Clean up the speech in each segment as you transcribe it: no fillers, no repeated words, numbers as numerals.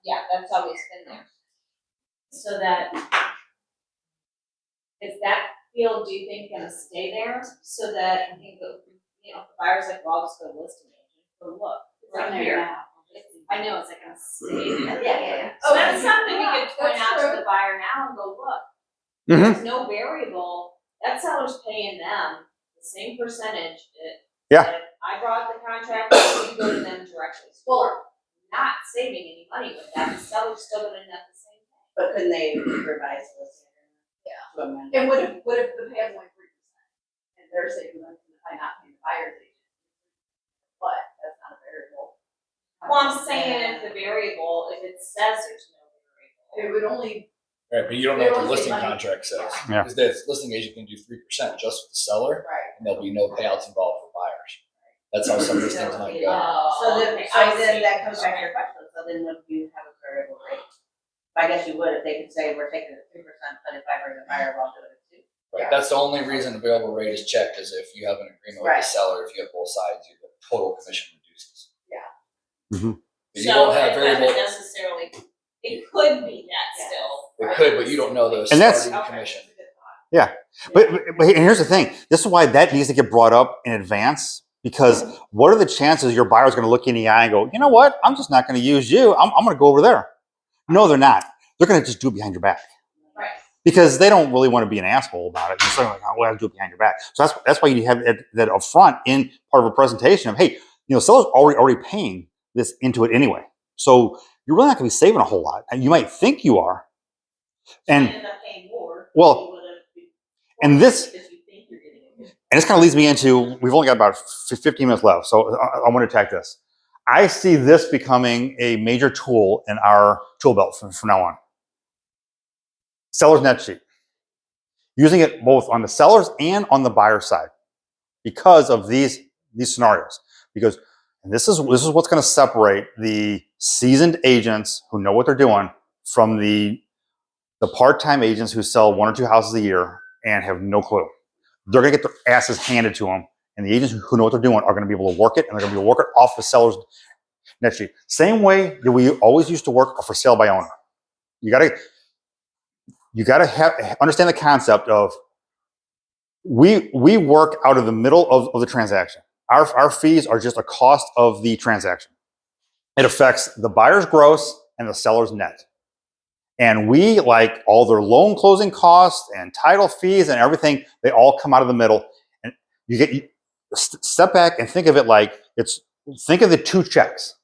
Yeah, that's always been there. So that, is that field, do you think, gonna stay there? So that, I think, the buyer's like, well, I'll just go to listing agent, go look, it's right here. I know, it's like gonna stay there. Yeah. So that's something we could point out to the buyer now and go, look, there's no variable, that seller's paying them the same percentage that I brought the contract, you go to them directly. So we're not saving any money with that, the seller's still gonna net the same thing. But couldn't they revise the listing agreement? Yeah. And what if the pay is only 3%? And they're saving them by not paying the buyer's agent? But that's not a variable. Well, I'm saying if the variable, if it says there's no variable. It would only. Right, but you don't know what the listing contract says. Yeah. Because the listing agent can do 3% just with the seller, Right. and there'll be no payouts involved for buyers. That's how some of these things might go. So then that comes back to your question, so then would you have a variable rate? I guess you would if they could say, we're taking it 3%, but if I bring a buyer, I'll do it at 2%. Right, that's the only reason the variable rate is checked is if you have an agreement with the seller, if you have both sides, your total commission reduces. Mm-hmm. But you don't have it variable. doesn't necessarily, it could be that still. It could, but you don't know the And that's- starting commission. Yeah, but and here's the thing. This is why that needs to get brought up in advance, because what are the chances your buyer's going to look you in the eye and go, you know what, I'm just not going to use you. I'm going to go over there. No, they're not. They're going to just do it behind your back. Right. Because they don't really want to be an asshole about it. They're saying like, oh, well, I'll do it behind your back. So that's why you have that up front in part of a presentation of, hey, seller's already paying this into it anyway. So you're really not going to be saving a whole lot. And you might think you are. And end up paying more. well, and this kind of leads me into, we've only got about 15 minutes left, so I want to attack this. I see this becoming a major tool in our tool belt from now on. Seller's net sheet. Using it both on the seller's and on the buyer side because of these scenarios. Because and this is what's going to separate the seasoned agents who know what they're doing from the part-time agents who sell 1 or 2 houses a year and have no clue. They're going to get their asses handed to them, and the agents who know what they're doing are going to be able to work it, and they're going to be able to work it off the seller's net sheet. Same way that we always used to work a for sale by owner. You got to understand the concept of we work out of the middle of the transaction. Our fees are just a cost of the transaction. It affects the buyer's gross and the seller's net. And we, like all their loan closing costs and title fees and everything, they all come out of the middle. And you step back and think of it like think of the 2 checks.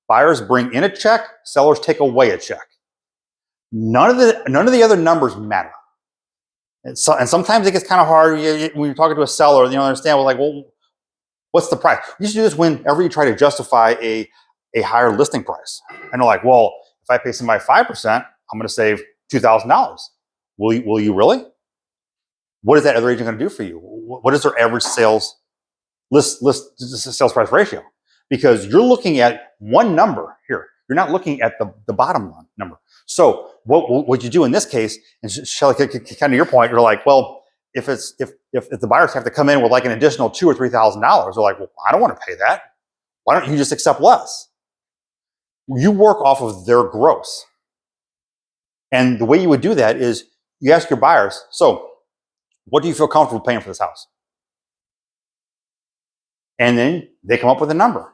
Buyers bring in a check, sellers take away a check. None of the other numbers matter. And sometimes it gets kind of hard when you're talking to a seller, understand, well, what's the price? You should do this whenever you try to justify a higher listing price. And they're like, well, if I pay somebody 5%, I'm going to save $2,000. Will you really? What is that other agent going to do for you? What is their average sales price ratio? Because you're looking at one number here. You're not looking at the bottom line number. So what you do in this case, and Shelly, kind of your point, you're like, well, if the buyers have to come in with like an additional $2,000 or $3,000, they're like, well, I don't want to pay that. Why don't you just accept less? You work off of their gross. And the way you would do that is you ask your buyers, so what do you feel comfortable paying for this house? And then they come up with a number.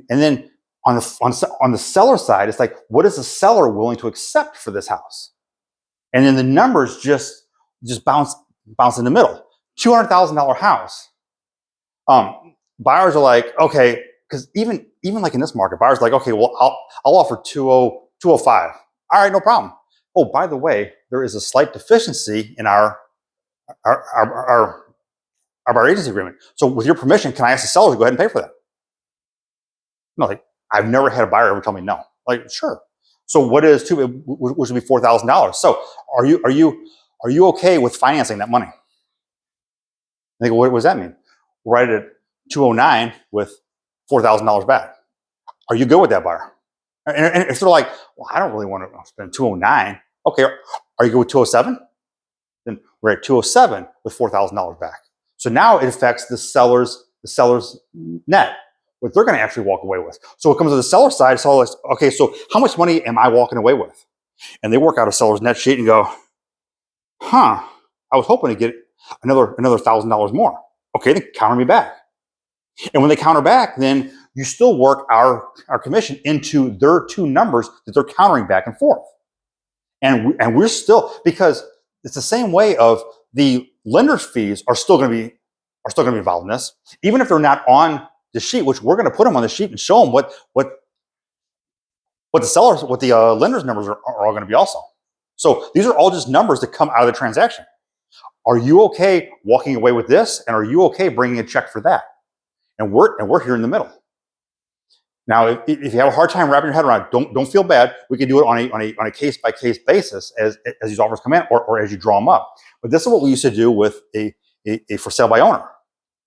And then on the seller side, it's like, what is the seller willing to accept for this house? And then the numbers just bounce in the middle. $200,000 house. Buyers are like, okay, because even like in this market, buyers are like, okay, well, I'll offer 205. All right, no problem. Oh, by the way, there is a slight deficiency in our agency agreement. So with your permission, can I ask the seller to go ahead and pay for that? No, like, I've never had a buyer ever tell me no. Like, sure. So what is which would be $4,000. So are you okay with financing that money? They go, what does that mean? We'll write it at 209 with $4,000 back. Are you good with that, buyer? And if they're like, well, I don't really want to spend 209. Okay, are you good with 207? Then we're at 207 with $4,000 back. So now it affects the seller's net. what they're going to actually walk away with. So it comes to the seller side. So it's, okay, so how much money am I walking away with? And they work out a seller's net sheet and go, I was hoping to get another $1,000 more. Okay, then counter me back. And when they counter back, then you still work our commission into their two numbers that they're countering back and forth. And we're still, because it's the same way of the lender's fees are still going to be involved in this, even if they're not on the sheet, which we're going to put them on the sheet and show them what the lender's numbers are all going to be also. So these are all just numbers that come out of the transaction. Are you okay walking away with this? And are you okay bringing a check for that? And we're here in the middle. Now, if you have a hard time wrapping your head around it, don't feel bad. We can do it on a case by case basis as these offers come in, or as you draw them up. But this is what we used to do with a for sale by owner.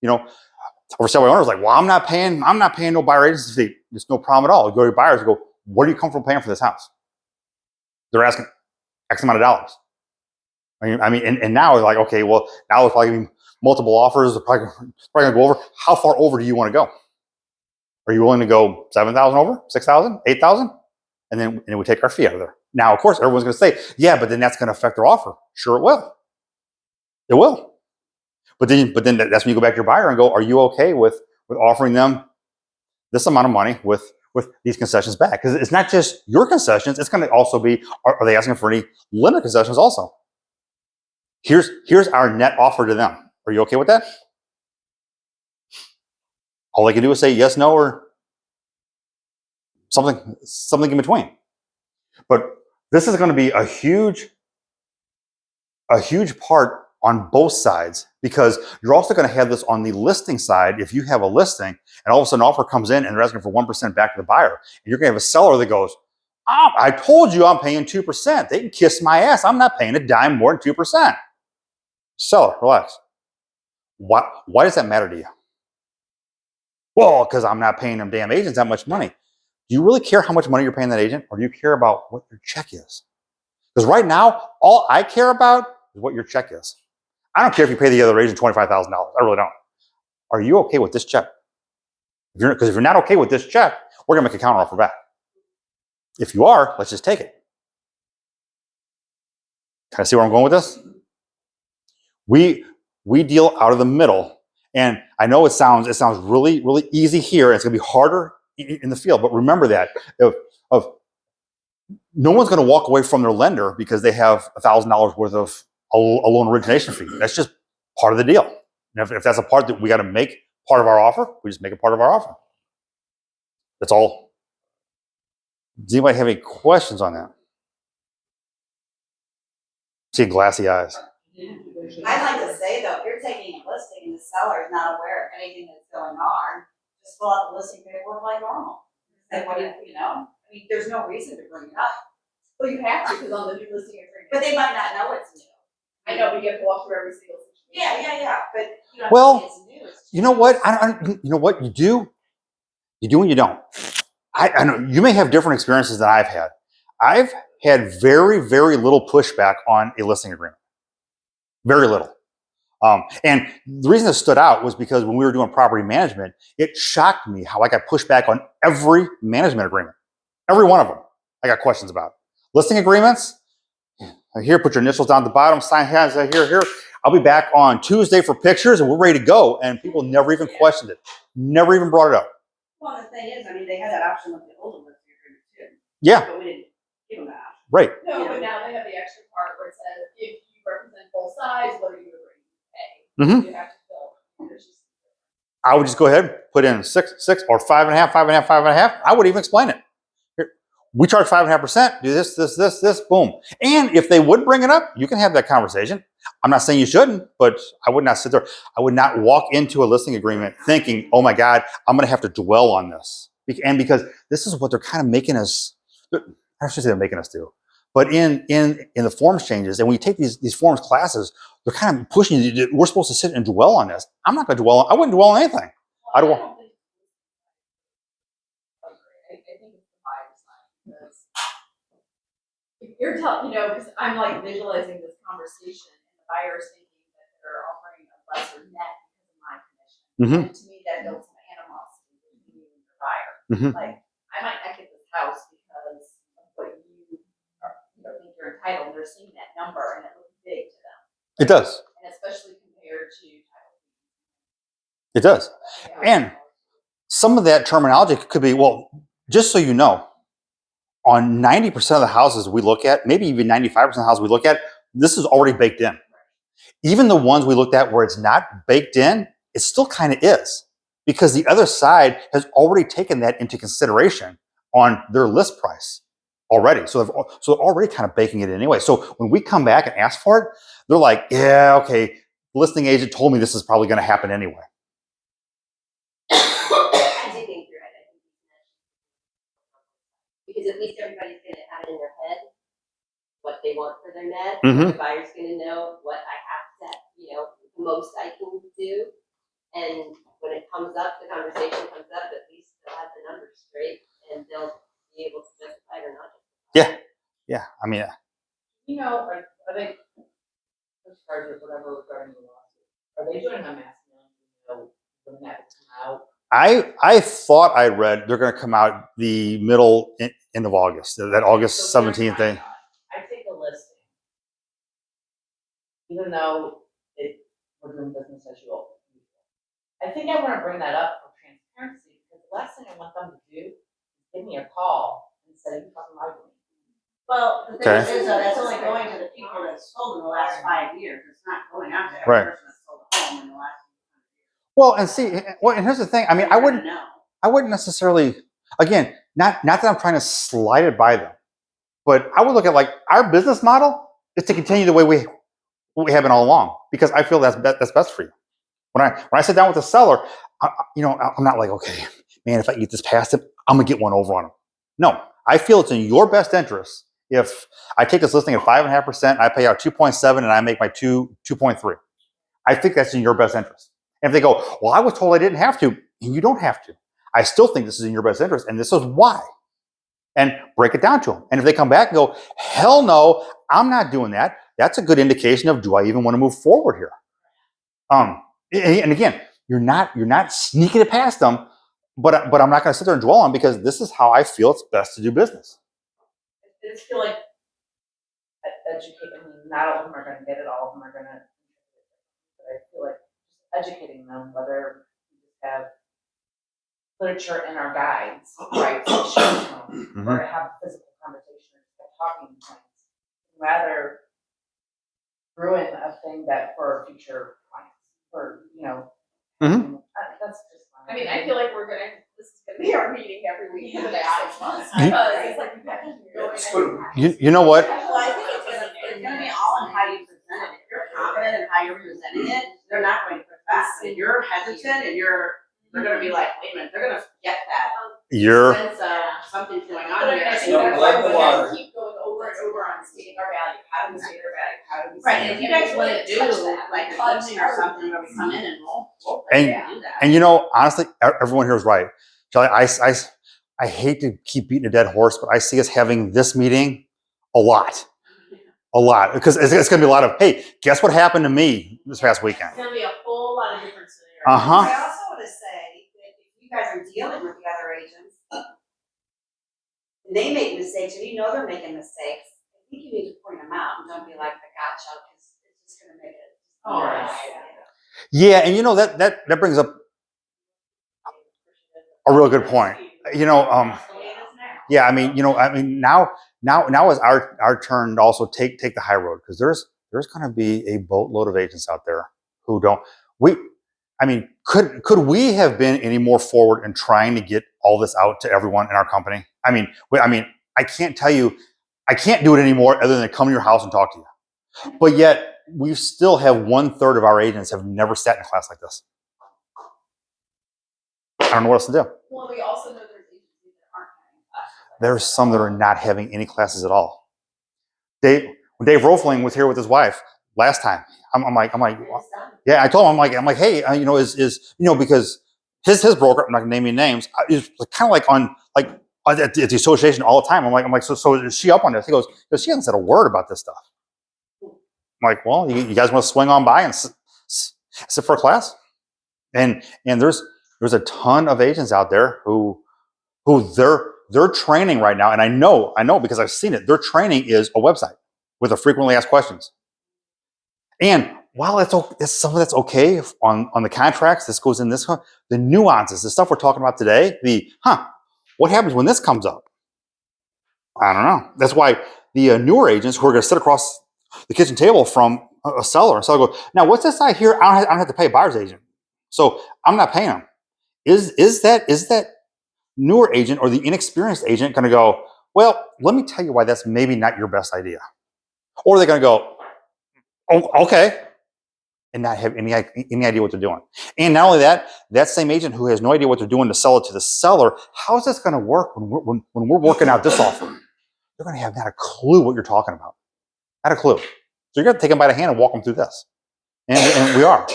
You know, for sale by owner is like, well, I'm not paying no buyer agency fee. It's no problem at all. You go to your buyers and go, what are you comfortable paying for this house? They're asking X amount of dollars. I mean, and now it's like, okay, well, now it's probably multiple offers. They're probably going to go over. How far over do you want to go? Are you willing to go 7,000 over, 6,000, 8,000? And then we take our fee out of there. Now, of course, everyone's going to say, yeah, but then that's going to affect their offer. Sure, it will. It will. But then that's when you go back to your buyer and go, are you okay with offering them this amount of money with these concessions back? Because it's not just your concessions. It's going to also be, are they asking for any lender concessions also? Here's our net offer to them. Are you okay with that? All they can do is say yes, no, or something in between. But this is going to be a huge part on both sides, because you're also going to have this on the listing side. If you have a listing and all of a sudden an offer comes in and they're asking for 1% back to the buyer, and you're going to have a seller that goes, I told you I'm paying 2%. They can kiss my ass. I'm not paying a dime more than 2%. Seller, relax. Why does that matter to you? Well, because I'm not paying them damn agents that much money. Do you really care how much money you're paying that agent, or do you care about what your check is? Because right now, all I care about is what your check is. I don't care if you pay the other agent $25,000. I really don't. Are you okay with this check? Because if you're not okay with this check, we're going to make a counter offer back. If you are, let's just take it. Can I see where I'm going with this? We deal out of the middle, and I know it sounds really, really easy here. It's going to be harder in the field, but remember that of no one's going to walk away from their lender because they have $1,000 worth of a loan origination fee. That's just part of the deal. And if that's a part that we got to make part of our offer, we just make it part of our offer. That's all. Does anybody have any questions on that? See glassy eyes. I'd like to say though, if you're taking a listing and the seller is not aware of anything that's going on, just fill out the listing paperwork like normal. Like what you know? I mean, there's no reason to bring it up. Well, you have to, because on the new listing agreement. But they might not know it's new. I know, but you have to walk through every single situation. Yeah. But you don't Well, have to say it's new. It's you know what? You know what you do? You do and you don't. I know you may have different experiences than I've had. I've had very, very little pushback on a listing agreement. Very little. And the reason it stood out was because when we were doing property management, it shocked me how I got pushed back on every management agreement. Every one of them I got questions about. Listing agreements, here, put your initials down at the bottom, sign hands, here. I'll be back on Tuesday for pictures and we're ready to go. And people never even questioned it. Never even brought it up. Well, the thing is, I mean, they had that option with the older listing agreement too. Yeah. But we didn't give them that option. Right. No, but now they have the extra part where it says, if you represent both sides, what are you agreeing to pay? Mm-hmm. You have to fill. There's just. I would just go ahead, put in 6 or 5.5, 5.5, 5.5. I would even explain it. Here, we charge 5.5%, do this, boom. And if they would bring it up, you can have that conversation. I'm not saying you shouldn't, but I would not sit there. I would not walk into a listing agreement thinking, oh my God, I'm going to have to dwell on this. And because this is what they're kind of making us, I shouldn't say they're making us do, but in the forms changes, and when you take these forms classes, they're kind of pushing you. We're supposed to sit and dwell on this. I'm not going to dwell on, I wouldn't dwell on anything. I don't want. I think it's the buyer's side, because if you're telling, because I'm like visualizing this conversation, and the buyer's thinking that they're offering a lesser net because of my commission. Mm-hmm. And to me, that builds some animosity between you Mhm. Like, I might not get this house because of what you are, think you're entitled, they're seeing that number and it looks big to them. It does. And especially compared to title. It does. Yeah. And some of that terminology could be, well, just so you know, on 90% of the houses we look at, maybe even 95% of the houses we look at, this is already baked in. Even the ones we looked at where it's not baked in, it still kind of is, because the other side has already taken that into consideration on their list price already. So they're already kind of baking it in anyway. So when we come back and ask for it, they're like, yeah, okay, the listing agent told me this is probably going to happen anyway. I do think you're right. Because at least everybody's going to have it in their head what they want for their net. Mhm. The buyer's going to know what I have to, the most I can do. And when it comes up, the conversation comes up, at least they'll have the numbers straight and they'll be able to justify it or not. Yeah. I mean, Like, are they, as far as whatever regarding the lawsuit, are they doing a mass mailing, when that will come out? I thought I read they're going to come out the end of August, that August So here's 17th my thing. thought. I take a listing, even though we're doing business as usual. I think I want to bring that up for transparency, because the last thing I want them to do is give me a call and say, you fucking lied to me. Well, the Okay. thing is, though, that's only going to the people that sold in the last 5 years. It's not going out to every Right. person that sold a home in the last. Well, and here's the thing. I mean, I wouldn't necessarily, again, not that I'm trying to slide it by them, but I would look at like our business model is to continue the way we have been all along, because I feel that's best for you. When I sit down with the seller, I'm not like, okay, man, if I eat this past him, I'm gonna get one over on him. No, I feel it's in your best interest if I take this listing at 5.5%, I pay out 2.7, and I make my 2.3. I think that's in your best interest. And if they go, well, I was told I didn't have to, and you don't have to. I still think this is in your best interest, and this is why. And break it down to them. And if they come back and go, hell no, I'm not doing that, that's a good indication of, do I even want to move forward here? And again, you're not sneaking it past them, but I'm not going to sit there and dwell on, because this is how I feel it's best to do business. I just feel like not all of them are going to get it, all of them are going to. But I feel like just educating them, whether we just have literature in our guides, right, to show them, or to have a physical conversation, or talking points, rather ruin a thing that for future clients, or that's just fine. I mean, I feel like this is gonna be our meeting every week for the next 6 months, because it's like we've got to go in. You know what? Well, I think it's gonna be all in how you present it. If you're confident in how you're presenting it, they're not going to push back. But if you're hesitant and they're gonna be like, wait a minute, they're gonna get that sense of something's going on But here. I think that's why we have to keep going over and over on stating our value. How do we state our value? How do we Right, say and if it? you guys wanna Touch do that, like a touch coaching or something where we come in and we'll And- do that. And honestly, everyone here is right. Charlie, I hate to keep beating a dead horse, but I see us having this meeting a lot, because it's going to be a lot of, hey, guess what happened to me this past weekend? It's gonna be a whole lot of different scenarios. Uh-huh. I also wanna say that if you guys are dealing with the other agents, and they make mistakes, and they're making mistakes, I think you need to point them out and don't be like the gotcha, because it's just gonna make it. Oh, Yeah, and that brings up a real good point. Yeah, I mean, now is our turn to also take the high road, because there's going to be a boatload of agents out there who don't. Could we have been any more forward in trying to get all this out to everyone in our company? I can't tell you, I can't do it anymore other than come to your house and talk to you. But yet, we still have 1/3 of our agents have never sat in a class like this. I don't know what else to do. Well, we also know there's agencies that aren't having classes. There's some that are not having any classes at all. When Dave Rofling was here with his wife last time, I'm like, yeah, I told him, I'm like, hey, because his broker, I'm not gonna name any names, is kind of like at the association all the time. I'm like, so is she up on this? He goes, she hasn't said a word about this stuff. I'm like, well, you guys want to swing on by and sit for a class? And there's a ton of agents out there who who their training right now, and I know because I've seen it, their training is a website with a frequently asked questions. And while it's some of that's okay on the contracts, this goes in this one, the nuances, the stuff we're talking about today, what happens when this comes up? I don't know. That's why the newer agents who are going to sit across the kitchen table from a seller, and seller go, now what's this side here? I don't have to pay a buyer's agent, so I'm not paying them. Is that newer agent or the inexperienced agent going to go, well, let me tell you why that's maybe not your best idea, or are they going to go, oh, okay, and not have any idea what they're doing? And not only that, that same agent who has no idea what they're doing to sell it to the seller, how is this going to work when we're working out this offer? They're going to have not a clue what you're talking about. Not a clue. So you're going to take them by the hand and walk them through this. And we are.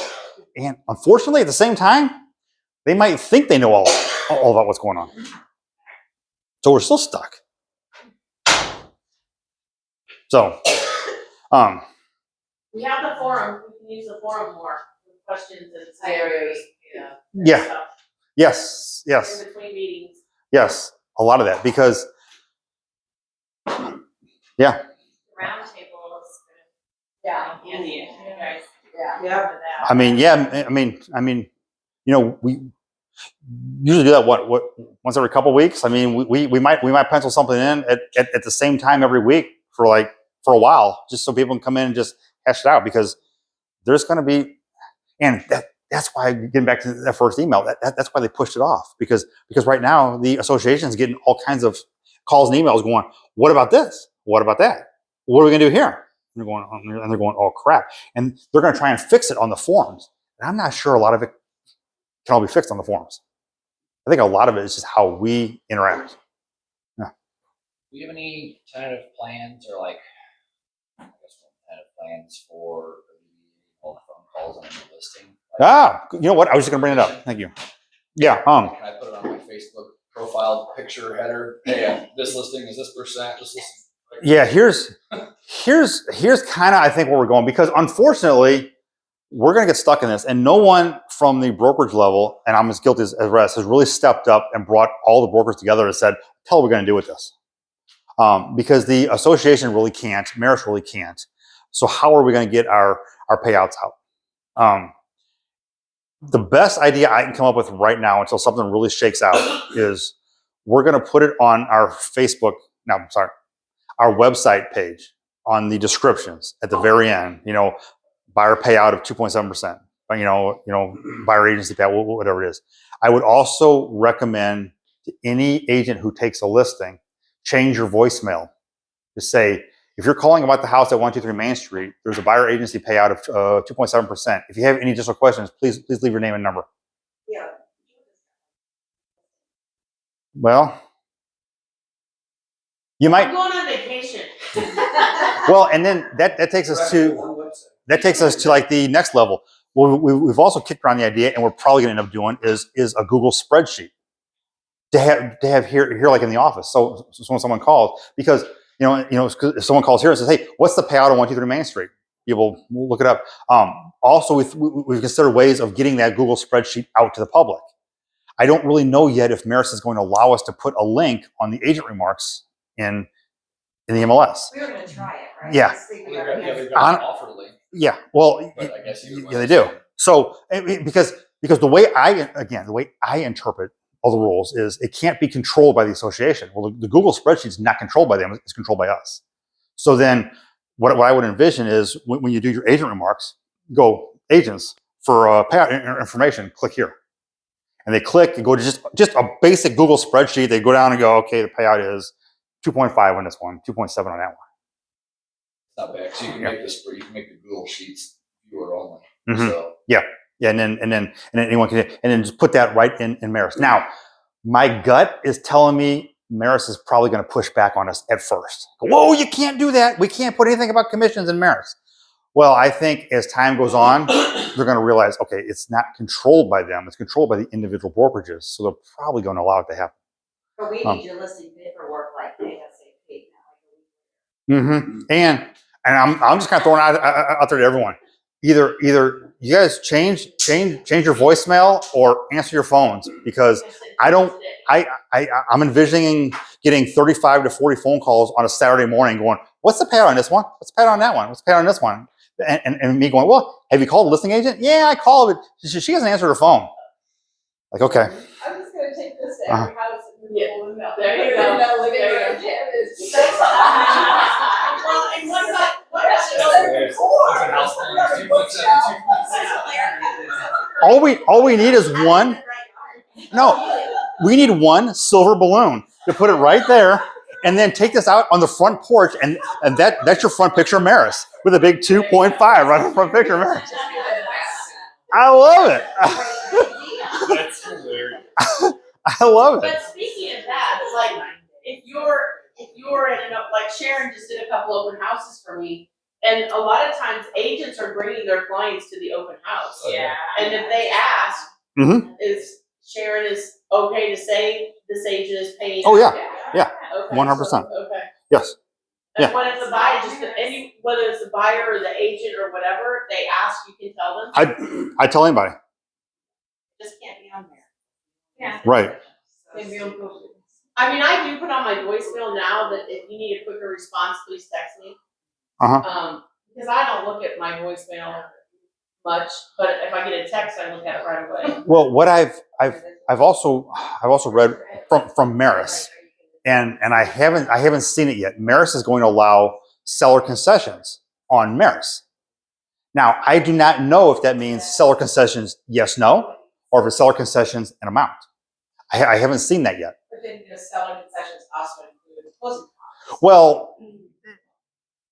And unfortunately, at the same time, they might think they know all about what's going on. So we're still stuck. So, We have the forum, we can use the forum more, with questions and Scenarios, and yeah. stuff Yes. in between meetings. Yes. A lot of that because, yeah. The round table is Yeah. handy if you guys Yeah. remember that. I mean, we usually do that once every couple of weeks. I mean, we might pencil something in at the same time every week for a while, just so people can come in and just hash it out, because there's going to be, and that's why, getting back to that first email, that's why they pushed it off, because right now the association is getting all kinds of calls and emails going, what about this? What about that? What are we going to do here? And they're going, oh crap. And they're going to try and fix it on the forums. And I'm not sure a lot of it can all be fixed on the forums. I think a lot of it is just how we interact. Do you have any tentative plans, or tentative plans for all the phone calls on the listing? You know what? I was just going to bring it up. Thank you. Yeah. Can I put it on my Facebook profile picture header? Hey, this listing is this percent. This listing. Yeah. Here's kind of, I think, where we're going, because unfortunately we're going to get stuck in this, and no one from the brokerage level, and I'm as guilty as rest, has really stepped up and brought all the brokers together and said, tell what we're going to do with this. Because the association really can't, Maris really can't. So how are we going to get our payouts out? The best idea I can come up with right now, until something really shakes out, is we're going to put it on our our website page, on the descriptions at the very end. Buyer payout of 2.7%. Buyer agency payout, whatever it is. I would also recommend to any agent who takes a listing, change your voicemail. Just say, if you're calling about the house at 123 Main Street, there's a buyer agency payout of 2.7%. If you have any additional questions, please leave your name and number. Yeah. Well, you might. I'm going on vacation. Well, and then that takes us to like the next level. Well, we've also kicked around the idea, and we're probably going to end up doing is a Google spreadsheet to have here like in the office. So when someone calls, because if someone calls here and says, hey, what's the payout on 123 Main Street? People will look it up. Also, we've considered ways of getting that Google spreadsheet out to the public. I don't really know yet if Maris is going to allow us to put a link on the agent remarks in the MLS. We were gonna try it, right? Yeah. They've got an offer link, Yeah. Well, but I guess yeah, they do. So because the way I interpret all the rules is it can't be controlled by the association. Well, the Google spreadsheet is not controlled by them; it's controlled by us. So then, what I would envision is when you do your agent remarks, go agents for payout information. Click here, and they click and go to just a basic Google spreadsheet. They go down and go, okay, the payout is 2.5 on this one, 2.7 on that one. not bad. So you can make the Google Sheets viewer only. Mm-hmm. So yeah, and then anyone can, and then just put that right in Maris. Now, my gut is telling me Maris is probably going to push back on us at first. Whoa, you can't do that. We can't put anything about commissions in Maris. Well, I think as time goes on, they're going to realize, okay, it's not controlled by them. It's controlled by the individual brokerages. So they're probably going to allow it to happen. But we need your listing paperwork like ASAP now. Mm-hmm. And I'm just kind of throwing out there to everyone. either you guys change your voicemail or answer your phones, because I'm envisioning getting 35 to 40 phone calls on a Saturday morning going, what's the payout on this one? What's the payout on that one? What's the payout on this one? And me going, well, have you called a listing agent? Yeah, I called, but she hasn't answered her phone. Like, okay. I'm just gonna take this to every house and Yeah. there you go. Well, and what about All we need is one. No, we need one silver balloon to put it right there, and then take this out on the front porch, and that's your front picture of Maris with a big 2.5 right on the front picture of Maris. I love it. That's hilarious. I love it. But speaking of that, like if you're in like Sharon just did a couple open houses for me, and a lot of times agents are bringing their clients to the open house. Yeah. And if they ask, is Sharon is okay to say this agent is paying? Oh, yeah. Okay. 100%. Okay. Yes. And Yeah. what if the buyer whether it's the buyer or the agent or whatever, they ask, you can tell them. I tell anybody. Just can't be on there. Yeah. Right. I mean, I do put on my voicemail now that if you need a quicker response, please text me. Because I don't look at my voicemail much, but if I get a text, I look at it right away. Well, what I've also read from Maris, and I haven't seen it yet. Maris is going to allow seller concessions on Maris. Now, I do not know if that means seller concessions yes, no, or if it's seller concessions an amount. I haven't seen that yet. But then the seller concessions also include closing costs. Well,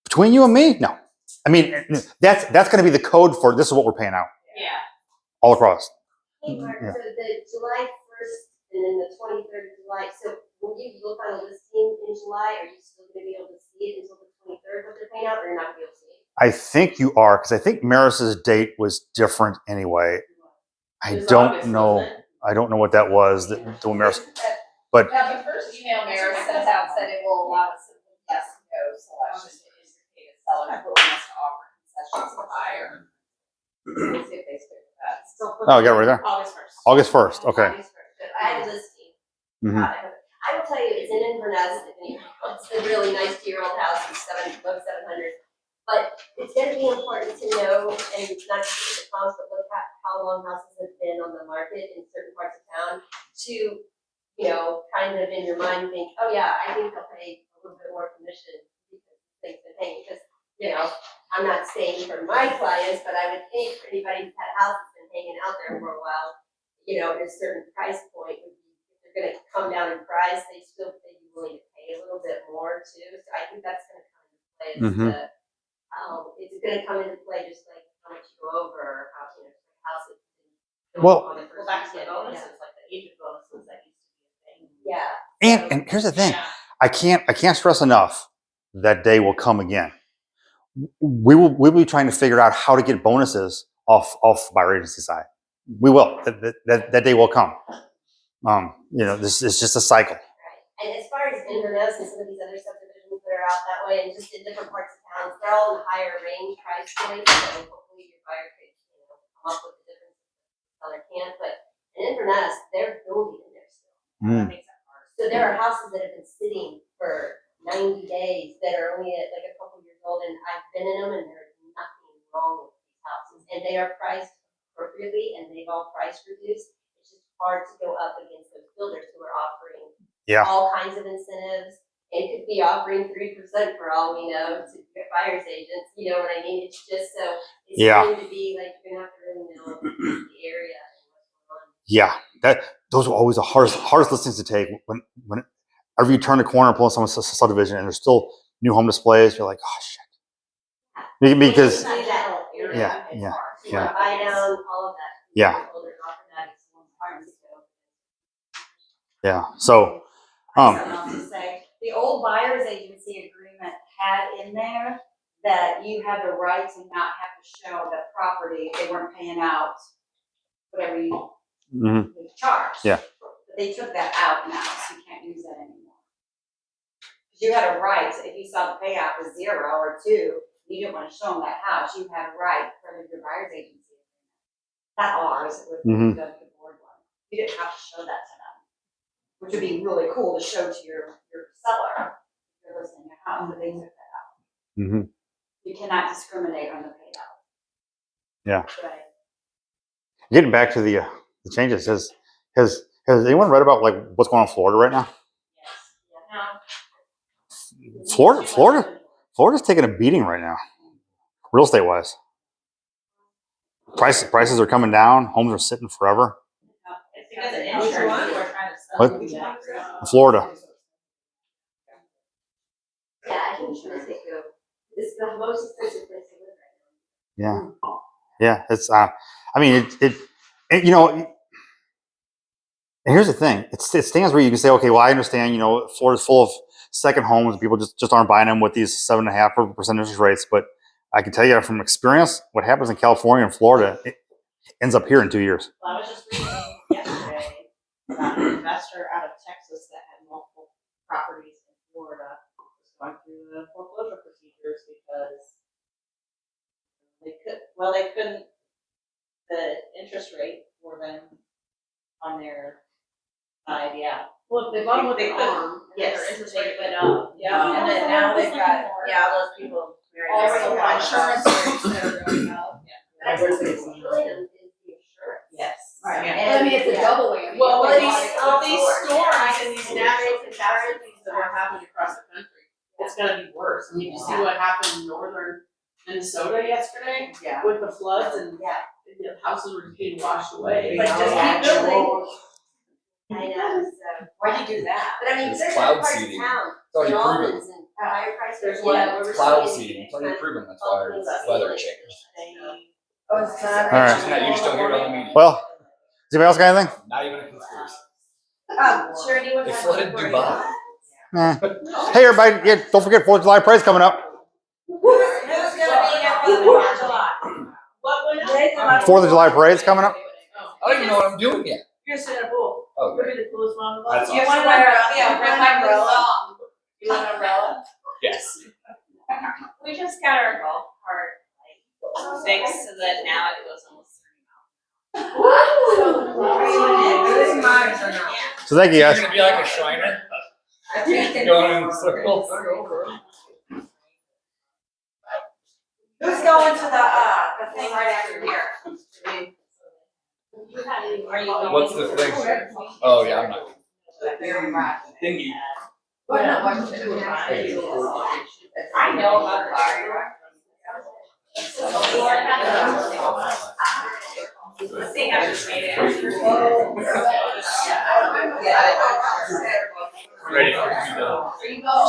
between you and me, no. I mean, that's going to be the code for this is what we're paying out Yeah. all across. Hey, Mark, Yeah. so the July 1st and then the 23rd of July, so when you look on a listing in July, are you still gonna be able to see it until the 23rd, what they're paying out, or you're not gonna be able to see it? I think you are, because I think Maris's date was different anyway. I It was don't August, know. wasn't it? I don't know what that was. The Maris, but Now, the first email Maris sent out said it will allow us yes, no selection to indicate a seller's willingness to offer concessions to buyer. We'll see if they stick with that. Still. Oh, yeah, right there. August 1st. August 1st. Okay. August 1st. Good. I had a listing. Mhm. I will tell you, it's in Inverness. It's a really nice 2-year-old house. It's above 700. But it's going to be important to know, and not just look at the comps, but look at how long houses have been on the market in certain parts of town to, kind of in your mind think, oh yeah, I think they'll pay a little bit more commission because things been paying. Because, I'm not saying for my clients, but I would think for anybody who's had a house that's been hanging out there for a while, at a certain price point, if they're going to come down in price, they still be willing to pay a little bit more too. So I think that's going to come into play as to it's going to come into play just like how much you go over, or how house is. Well, Back to the bonuses, like the agent bonuses that used to be a thing. Yeah. And here's the thing. I can't stress enough that day will come again. We'll be trying to figure out how to get bonuses off buyer agency side. We will. That day will come. This is just a cycle. Right. And as far as Inverness and some of these other subdivisions that are out that way, and just in different parts of town, they're all in the higher range price points. So hopefully your buyer could, come up with the difference the seller can't. But in Inverness, they're building in there still. That makes that hard. So there are houses that have been sitting for 90 days that are only at like a couple years old, and I've been in them, and there's nothing wrong with these houses, and they are priced appropriately, and they've all price reduced. It's just hard to go up against those builders who are offering all kinds of incentives, and could be offering 3% for all we know to get buyer's agents. You know what I mean? It's just so it's going to be like you're gonna have to really know the area and what's going on. Yeah, those are always the hardest listings to take. When every you turn the corner and pull in someone's subdivision and there's still new home displays, you're like, oh shit. Because Buy down, all of that. Yeah. Builders offer that. It's hard to go. Yeah. So Something else to say. The old buyer's agency agreement had in there that you had the right to not have to show the property if they weren't paying out whatever you charged. Yeah. But they took that out now, so you can't use that anymore. You had a right, if you saw the payout was 0 or 2, you didn't wanna show them that house, you had a right for your buyer's agency. Not ours, it would Mhm. go to the board one. You didn't have to show that to them, which would be really cool to show to your seller. If you're listing your house, but they took that out. Mm-hmm. You cannot discriminate on the paid out. Yeah. Right. Getting back to the changes, has anyone read about like what's going on in Florida right now? Florida's taking a beating right now, real estate wise. Prices are coming down. Homes are sitting forever. It's because of insurance, people are trying to sell. What? Florida. Yeah, I think it's the most expensive place to live right now. Yeah. It's I mean it you know. And here's the thing: it stands where you can say, okay, well, I understand. You know, Florida's full of second homes, and people just aren't buying them with these 7.5% interest rates. But I can tell you from experience, what happens in California and Florida, it ends up here in 2 years. Well, I was just reading yesterday about an investor out of Texas that had multiple properties in Florida was going through the foreclosure procedures because they couldn't, the interest rate for them on their side, yeah. Well, if they bought with They an couldn't- arm, Yes, their interest they rate could, went up. yeah, and then now they've got, yeah, all those people. married Also, their insurance rates that are going up. That's what's killing them is the insurance. Yes. Right. Yeah. I mean, it's a double whammy. Well, If they these, bought it all from these Ford, storms and yeah. these natural catastrophes that are happening across the country, it's gonna be worse. I mean, you see what happened in northern Minnesota yesterday? Yeah. With the floods and the houses were being washed away. Like, just keep building. I know, so. Why do you do that? But I mean, It's there's cloud other parts of seeding. town, It's already in proven. Almonds and higher prices. There's Yeah, what? we're Cloud seeing seeding. It's kind already of proven. That's why all weather things changed. Oh, it's not. All right. You just don't hear about the media. Well, does anybody else got anything? Not even a conspiracy. Sure, anyone They has flooded one for Dubai. Hey, everybody! Yeah, don't forget 4th of July parade's coming up. Who's gonna be here for the 4th of July? What went up? 4th of July parade's coming up. I don't even know what I'm doing yet. You're sitting in a pool. Oh, You're great. the coolest one of all. That's You awesome. want an umbrella? Bring my umbrella. You want an umbrella? Yes. We just got our golf cart fixed so that now it goes almost 30 miles. So thank you You're guys. gonna be like a Shriner, going in circles. Who's going to the thing right after here? Are you going? What's the thing? Oh yeah, I'm not. Thingy. Well, no, what's the two I know about the bar. See how she made it. Ready for you to go. Are you going?